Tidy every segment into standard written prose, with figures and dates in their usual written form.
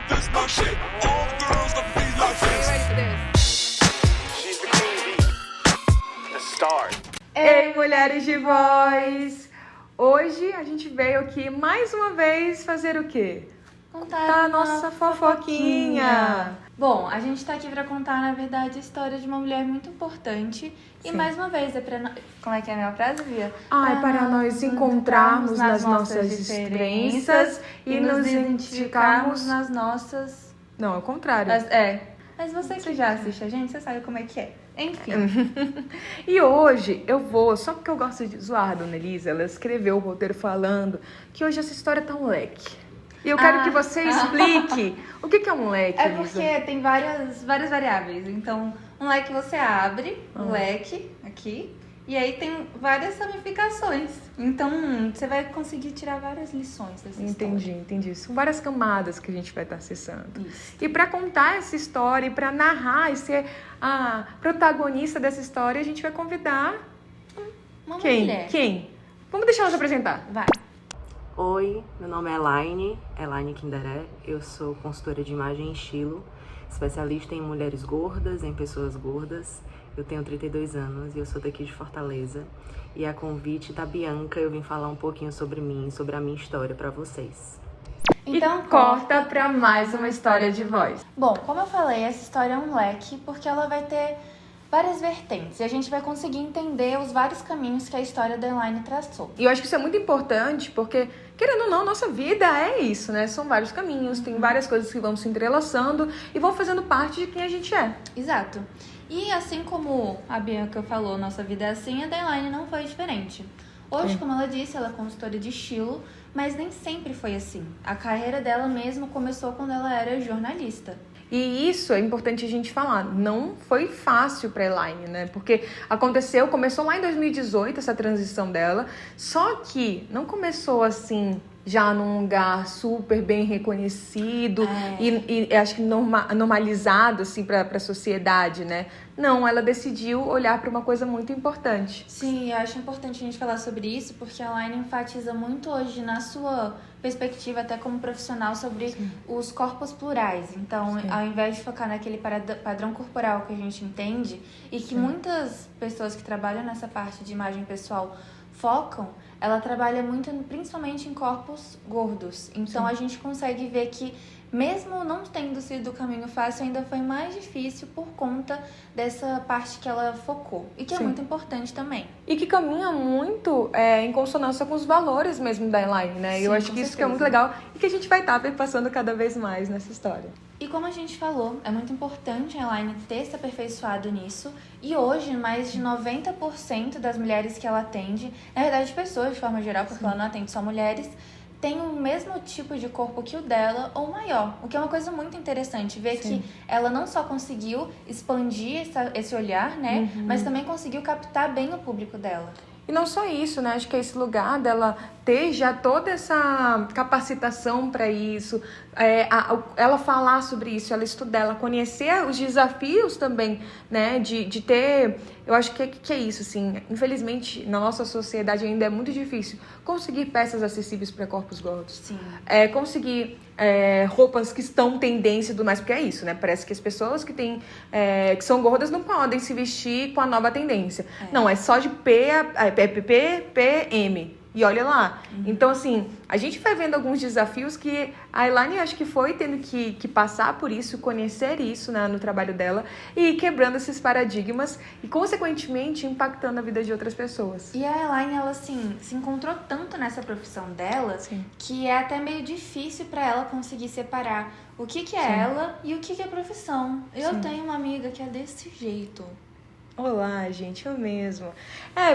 This my shit. All girls love me like this. Ready for this? She's the queen bee, the star. Ei, mulheres de voz! Hoje a gente veio aqui mais uma vez fazer o quê? Contar A nossa fofoquinha! Bom, a gente tá aqui pra contar, na verdade, a história de uma mulher muito importante. E Sim. mais uma vez, é pra... Como é que é a minha frase, Bia? Para nós encontrarmos nas nossas diferenças e nos identificarmos nas nossas... Não, é o contrário. Mas você que já assiste a gente, você sabe como é que é. Enfim. E hoje eu vou, só porque eu gosto de zoar a Dona Elisa, ela escreveu o roteiro falando que hoje essa história tá um leque. E eu quero que você explique o que é um leque, É Elisa. porque tem várias variáveis. Então, um leque você abre, o leque aqui, e aí tem várias ramificações. Então, você vai conseguir tirar várias lições dessa história. Entendi. São várias camadas que a gente vai estar acessando. Isso. E para contar essa história, e para narrar e ser a protagonista dessa história, a gente vai convidar Uma quem? mulher. Quem? Vamos deixar ela se apresentar. Vai. Oi, meu nome é Elaine Kinderé, eu sou consultora de imagem e estilo, especialista em mulheres gordas, em pessoas gordas. Eu tenho 32 anos e eu sou daqui de Fortaleza. E a convite da Bianca, eu vim falar um pouquinho sobre mim, sobre a minha história para vocês. Então, E corta para mais uma história de voz. Bom, como eu falei, essa história é um leque porque ela vai ter várias vertentes. E a gente vai conseguir entender os vários caminhos que a história da Elaine traçou. E eu acho que isso é muito importante porque, querendo ou não, nossa vida é isso, né? São vários caminhos, tem várias coisas que vão se entrelaçando e vão fazendo parte de quem a gente é. Exato. E assim como a Bianca falou, nossa vida é assim, a da Elaine não foi diferente. Hoje, como ela disse, ela é consultora de estilo, mas nem sempre foi assim. A carreira dela mesmo começou quando ela era jornalista. E isso é importante a gente falar, não foi fácil para Elaine, né? Porque começou lá em 2018 essa transição dela, só que não começou assim, já num lugar super bem reconhecido e acho que normalizado assim para a sociedade, né? Não, ela decidiu olhar para uma coisa muito importante. Sim, eu acho importante a gente falar sobre isso, porque a Elaine enfatiza muito hoje na sua perspectiva, até como profissional, sobre os corpos plurais. Então, ao invés de focar naquele padrão corporal que a gente entende e que muitas pessoas que trabalham nessa parte de imagem pessoal focam, ela trabalha muito, principalmente em corpos gordos. Então, a gente consegue ver que, mesmo não tendo sido o caminho fácil, ainda foi mais difícil por conta dessa parte que ela focou. E que é muito importante também. E que caminha muito em consonância com os valores mesmo da Elaine, né? Sim, Eu acho com que isso que é certeza. muito legal e que a gente vai estar passando cada vez mais nessa história. E como a gente falou, é muito importante a Elaine ter se aperfeiçoado nisso. E hoje, mais de 90% das mulheres que ela atende, na verdade, pessoas de forma geral, porque ela não atende só mulheres, tem o mesmo tipo de corpo que o dela ou maior. O que é uma coisa muito interessante, ver que ela não só conseguiu expandir esse olhar, né? Mas também conseguiu captar bem o público dela. E não só isso, né? Acho que é esse lugar dela ter já toda essa capacitação para isso, ela falar sobre isso, ela estudar, ela conhecer os desafios também, né? De ter... Eu acho que é isso, assim. Infelizmente, na nossa sociedade ainda é muito difícil conseguir peças acessíveis para corpos gordos. Sim. Conseguir roupas que estão tendência e tudo mais, porque é isso, né? Parece que as pessoas que são gordas não podem se vestir com a nova tendência. Não, é só de M. E olha lá. Então, assim, a gente vai vendo alguns desafios que a Elaine acho que foi tendo que passar por isso, conhecer isso, né, no trabalho dela e ir quebrando esses paradigmas e, consequentemente, impactando a vida de outras pessoas. E a Elaine, ela, assim, se encontrou tanto nessa profissão dela que é até meio difícil pra ela conseguir separar o que é ela e o que é profissão. Eu tenho uma amiga que é desse jeito. Olá, gente, eu mesma.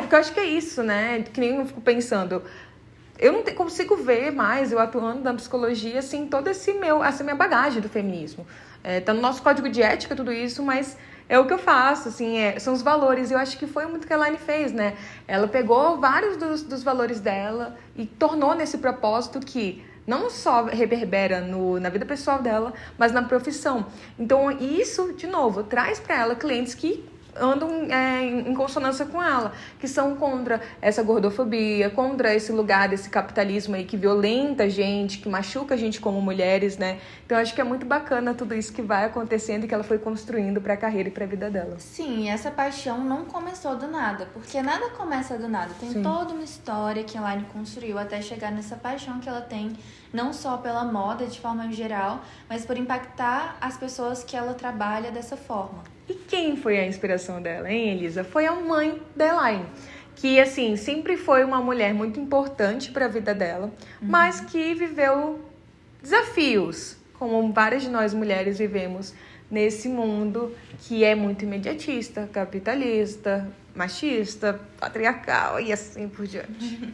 Porque eu acho que é isso, né? Que nem eu fico pensando. Eu não consigo ver mais eu atuando na psicologia sem toda essa minha bagagem do feminismo. Tá no nosso código de ética tudo isso, mas é o que eu faço, assim, são os valores. E eu acho que foi muito o que a Elaine fez, né? Ela pegou vários dos valores dela e tornou nesse propósito que não só reverbera na vida pessoal dela, mas na profissão. Então, isso, de novo, traz para ela clientes que andam em consonância com ela, que são contra essa gordofobia, contra esse lugar desse capitalismo aí que violenta a gente, que machuca a gente como mulheres, né? Então acho que é muito bacana tudo isso que vai acontecendo e que ela foi construindo para a carreira e para a vida dela. Sim, e essa paixão não começou do nada, porque nada começa do nada. Tem Sim. toda uma história que a Elaine construiu até chegar nessa paixão que ela tem, não só pela moda de forma geral, mas por impactar as pessoas que ela trabalha dessa forma. E quem foi a inspiração dela, hein, Elisa? Foi a mãe da Elaine, que, assim, sempre foi uma mulher muito importante para a vida dela, mas que viveu desafios, como várias de nós mulheres vivemos nesse mundo que é muito imediatista, capitalista, machista, patriarcal e assim por diante.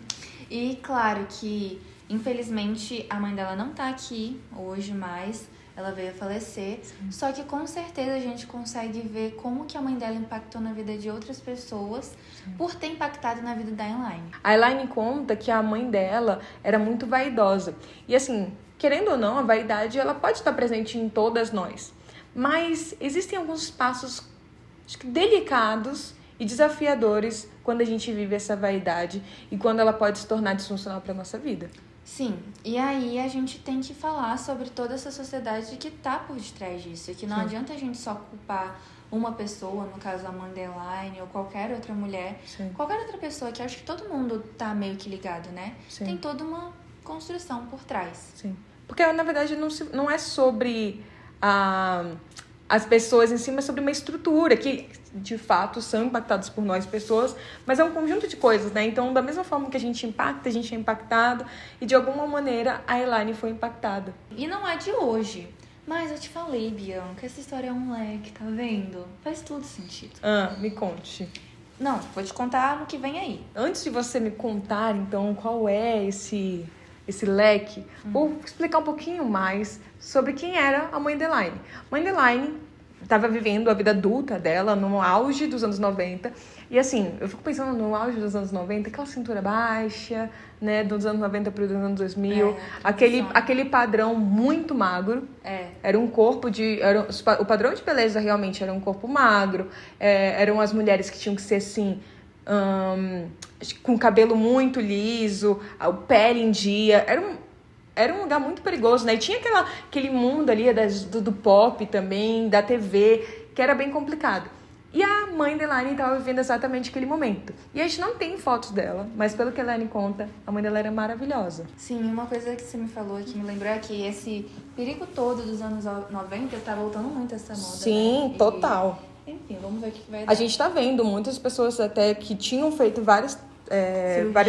E claro que, infelizmente, a mãe dela não tá aqui hoje mais, ela veio a falecer, só que com certeza a gente consegue ver como que a mãe dela impactou na vida de outras pessoas por ter impactado na vida da Elaine. A Elaine conta que a mãe dela era muito vaidosa. E assim, querendo ou não, a vaidade ela pode estar presente em todas nós. Mas existem alguns passos, acho que delicados e desafiadores quando a gente vive essa vaidade e quando ela pode se tornar disfuncional para a nossa vida. Sim, e aí a gente tem que falar sobre toda essa sociedade que tá por detrás disso. E que não adianta a gente só culpar uma pessoa, no caso a mãe da Elaine ou qualquer outra mulher, qualquer outra pessoa, que acho que todo mundo tá meio que ligado, né? Sim. Tem toda uma construção por trás. Sim. Porque, na verdade, não é sobre as pessoas em si, mas sobre uma estrutura que, de fato, são impactadas por nós, pessoas, mas é um conjunto de coisas, né? Então, da mesma forma que a gente impacta, a gente é impactado, e de alguma maneira a Elaine foi impactada. E não é de hoje. Mas eu te falei, Bianca, essa história é um leque, tá vendo? Faz tudo sentido. Me conte. Não, vou te contar no que vem aí. Antes de você me contar, então, qual é esse leque, vou explicar um pouquinho mais sobre quem era a mãe da Elaine. A mãe da Elaine estava vivendo a vida adulta dela no auge dos anos 90. E assim, eu fico pensando no auge dos anos 90, aquela cintura baixa, né, dos anos 90 para os anos 2000, aquele padrão muito magro. Era um corpo o padrão de beleza realmente era um corpo magro. Eram as mulheres que tinham que ser assim, com cabelo muito liso, a pele em dia. Era um lugar muito perigoso, né? E tinha aquele mundo ali do pop também, da TV, que era bem complicado. E a mãe da Elaine estava vivendo exatamente aquele momento. E a gente não tem fotos dela, mas pelo que a Elaine conta, a mãe dela era maravilhosa. Sim, uma coisa que você me falou que me lembrou é que esse perigo todo dos anos 90 tá voltando muito essa moda. Sim, né? total. Enfim, vamos ver o que vai dar. A gente tá vendo muitas pessoas até que tinham feito várias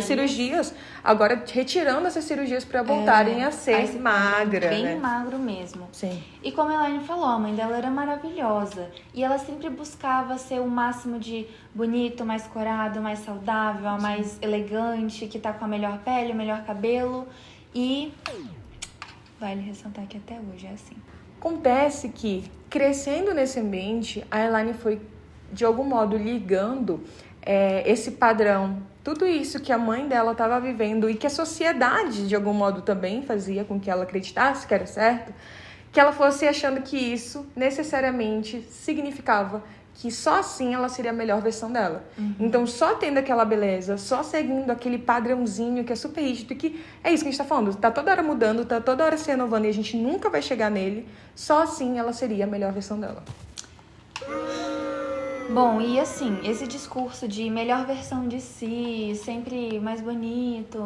cirurgias, agora retirando essas cirurgias para voltarem a ser magra, bem né? magro mesmo. Sim. E como a Elaine falou, a mãe dela era maravilhosa. E ela sempre buscava ser o máximo de bonito, mais corado, mais saudável, mais elegante, que tá com a melhor pele, o melhor cabelo. E vale ressaltar que até hoje é assim. Acontece que, crescendo nesse ambiente, a Elaine foi, de algum modo, ligando esse padrão, tudo isso que a mãe dela estava vivendo e que a sociedade, de algum modo, também fazia com que ela acreditasse que era certo, que ela fosse achando que isso necessariamente significava que só assim ela seria a melhor versão dela. Então, só tendo aquela beleza, só seguindo aquele padrãozinho que é super rígido, e que é isso que a gente tá falando, tá toda hora mudando, tá toda hora se renovando e a gente nunca vai chegar nele, só assim ela seria a melhor versão dela. Bom, e assim, esse discurso de melhor versão de si, sempre mais bonito,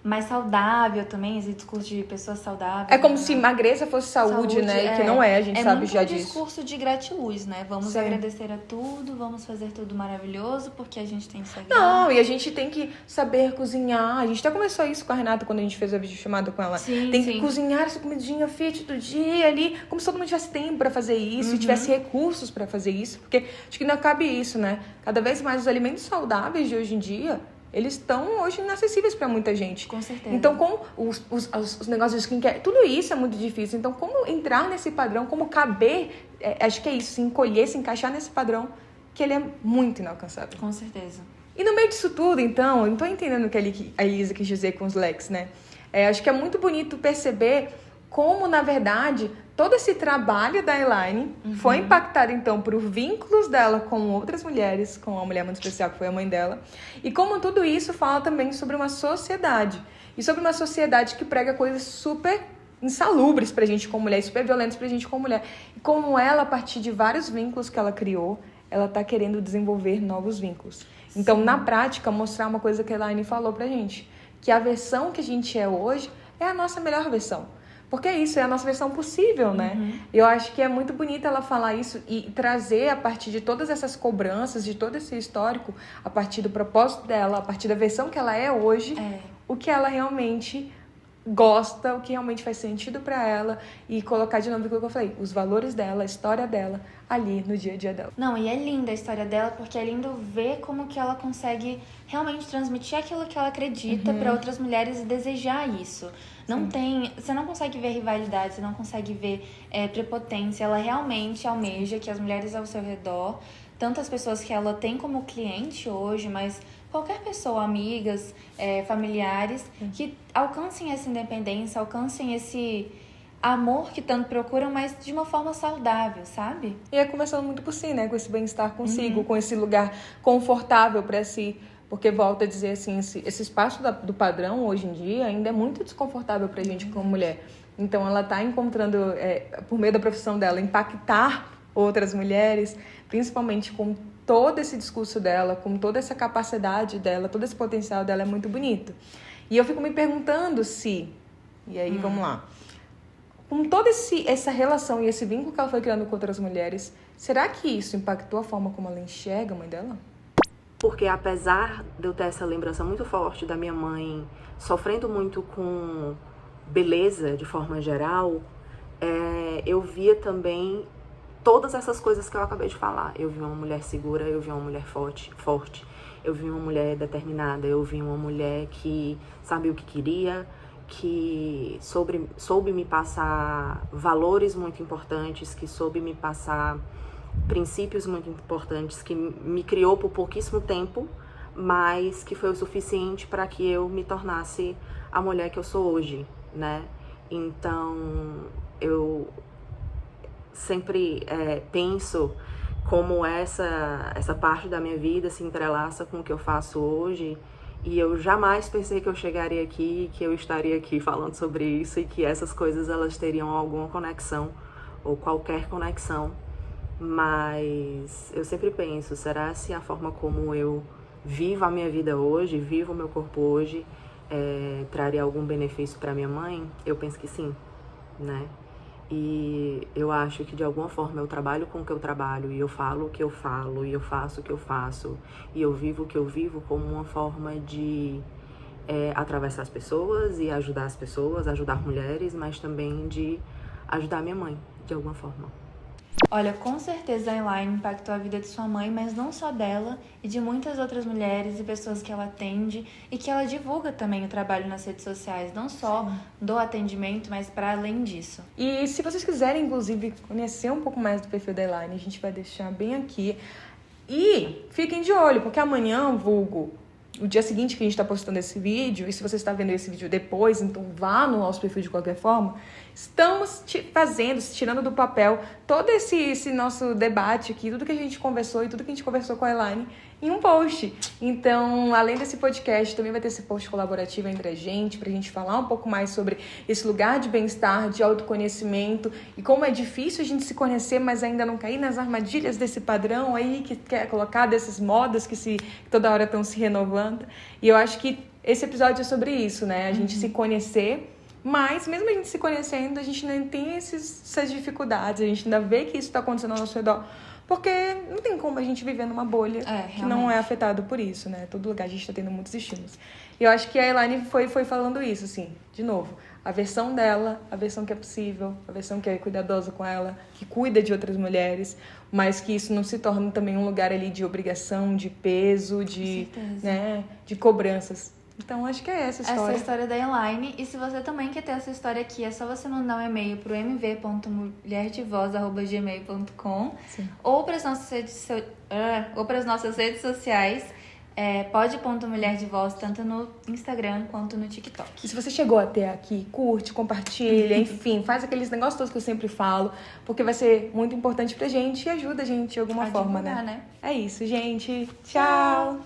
mais saudável também, esse discurso de pessoas saudáveis. É como né? se magreza fosse saúde, né? E que não é, a gente sabe já disso. É um discurso de gratiluz, né? Vamos Sim. agradecer a tudo, vamos fazer tudo maravilhoso, porque a gente tem que saber. Não, e a gente tem que saber cozinhar. A gente até começou isso com a Renata quando a gente fez a videochamada com ela. Sim, tem sim. que cozinhar essa comidinha fit do dia ali, como se todo mundo tivesse tempo pra fazer isso, e tivesse recursos pra fazer isso, porque acho que não cabe isso, né? Cada vez mais os alimentos saudáveis de hoje em dia, eles estão hoje inacessíveis pra muita gente. Com certeza. Então, com os negócios de skincare, tudo isso é muito difícil. Então, como entrar nesse padrão, como caber, acho que é isso, se encolher, se encaixar nesse padrão, que ele é muito inalcançável. Com certeza. E no meio disso tudo, então, eu não tô entendendo o que a Elisa quis dizer com os leques, né? Acho que é muito bonito perceber como, na verdade, todo esse trabalho da Elaine foi impactado, então, por vínculos dela com outras mulheres, com uma mulher muito especial, que foi a mãe dela. E como tudo isso fala também sobre uma sociedade. E sobre uma sociedade que prega coisas super insalubres pra gente como mulher, super violentas pra gente como mulher. E como ela, a partir de vários vínculos que ela criou, ela tá querendo desenvolver novos vínculos. Então, na prática, mostrar uma coisa que a Elaine falou pra gente, que a versão que a gente é hoje é a nossa melhor versão. Porque isso é a nossa versão possível, né? Eu acho que é muito bonito ela falar isso e trazer, a partir de todas essas cobranças, de todo esse histórico, a partir do propósito dela, a partir da versão que ela é hoje, o que ela realmente gosta, o que realmente faz sentido pra ela, e colocar de novo aquilo que eu falei, os valores dela, a história dela, ali no dia a dia dela. Não, e é linda a história dela, porque é lindo ver como que ela consegue realmente transmitir aquilo que ela acredita para outras mulheres e desejar isso. Não tem, você não consegue ver rivalidade, você não consegue ver prepotência. Ela realmente almeja que as mulheres ao seu redor, tanto as pessoas que ela tem como cliente hoje, mas qualquer pessoa, amigas, familiares, que alcancem essa independência, alcancem esse amor que tanto procuram, mas de uma forma saudável, sabe? E é começando muito por si, né? Com esse bem-estar consigo, com esse lugar confortável para si. Porque, volto a dizer assim, esse espaço do padrão, hoje em dia, ainda é muito desconfortável pra gente como mulher. Então, ela tá encontrando, por meio da profissão dela, impactar outras mulheres, principalmente com todo esse discurso dela, com toda essa capacidade dela, todo esse potencial dela, é muito bonito. E eu fico me perguntando se... E aí, vamos lá. Com toda essa relação e esse vínculo que ela foi criando com outras mulheres, será que isso impactou a forma como ela enxerga a mãe dela? Porque apesar de eu ter essa lembrança muito forte da minha mãe sofrendo muito com beleza de forma geral, eu via também todas essas coisas que eu acabei de falar. Eu vi uma mulher segura, eu vi uma mulher forte, eu vi uma mulher determinada, eu vi uma mulher que sabia o que queria, que soube me passar valores muito importantes, que soube me passar princípios muito importantes, que me criou por pouquíssimo tempo, mas que foi o suficiente para que eu me tornasse a mulher que eu sou hoje, né? Então, eu sempre penso como essa parte da minha vida se entrelaça com o que eu faço hoje, e eu jamais pensei que eu chegaria aqui, que eu estaria aqui falando sobre isso, e que essas coisas elas teriam alguma conexão, ou qualquer conexão. Mas eu sempre penso, será se a forma como eu vivo a minha vida hoje, vivo o meu corpo hoje, traria algum benefício para minha mãe? Eu penso que sim, né? E eu acho que de alguma forma eu trabalho com o que eu trabalho, e eu falo o que eu falo, e eu faço o que eu faço, e eu vivo o que eu vivo como uma forma de atravessar as pessoas e ajudar as pessoas, ajudar mulheres, mas também de ajudar minha mãe, de alguma forma. Olha, com certeza a Elaine impactou a vida de sua mãe, mas não só dela, e de muitas outras mulheres e pessoas que ela atende, e que ela divulga também o trabalho nas redes sociais, não só do atendimento, mas para além disso. E se vocês quiserem, inclusive, conhecer um pouco mais do perfil da Elaine, a gente vai deixar bem aqui. E fiquem de olho, porque amanhã, vulgo, o dia seguinte que a gente está postando esse vídeo, e se você está vendo esse vídeo depois, então vá no nosso perfil de qualquer forma, estamos tirando do papel todo esse nosso debate aqui, tudo que a gente conversou e tudo que a gente conversou com a Elaine em um post. Então, além desse podcast, também vai ter esse post colaborativo entre a gente, pra gente falar um pouco mais sobre esse lugar de bem-estar, de autoconhecimento, e como é difícil a gente se conhecer, mas ainda não cair nas armadilhas desse padrão aí que quer colocar, dessas modas que toda hora estão se renovando. E eu acho que esse episódio é sobre isso, né? A gente se conhecer, mas mesmo a gente se conhecendo, a gente ainda tem essas dificuldades, a gente ainda vê que isso está acontecendo ao nosso redor, porque não tem como a gente viver numa bolha que não é afetado por isso, né? Todo lugar a gente está tendo muitos estímulos. E eu acho que a Elaine foi falando isso, assim, de novo, a versão dela, a versão que é possível, a versão que é cuidadosa com ela, que cuida de outras mulheres, mas que isso não se torne também um lugar ali de obrigação, de peso, de cobranças. Então, acho que é essa a história. Essa é a história da Elaine. E se você também quer ter essa história aqui, é só você mandar um e-mail pro mv.mulherdevoz@gmail.com ou para as nossas redes sociais, Pod.Mulher de Voz, tanto no Instagram quanto no TikTok. E se você chegou até aqui, curte, compartilha, enfim, faz aqueles negócios todos que eu sempre falo, porque vai ser muito importante pra gente e ajuda a gente de alguma A forma, divulgar, né? né? É isso, gente. Tchau.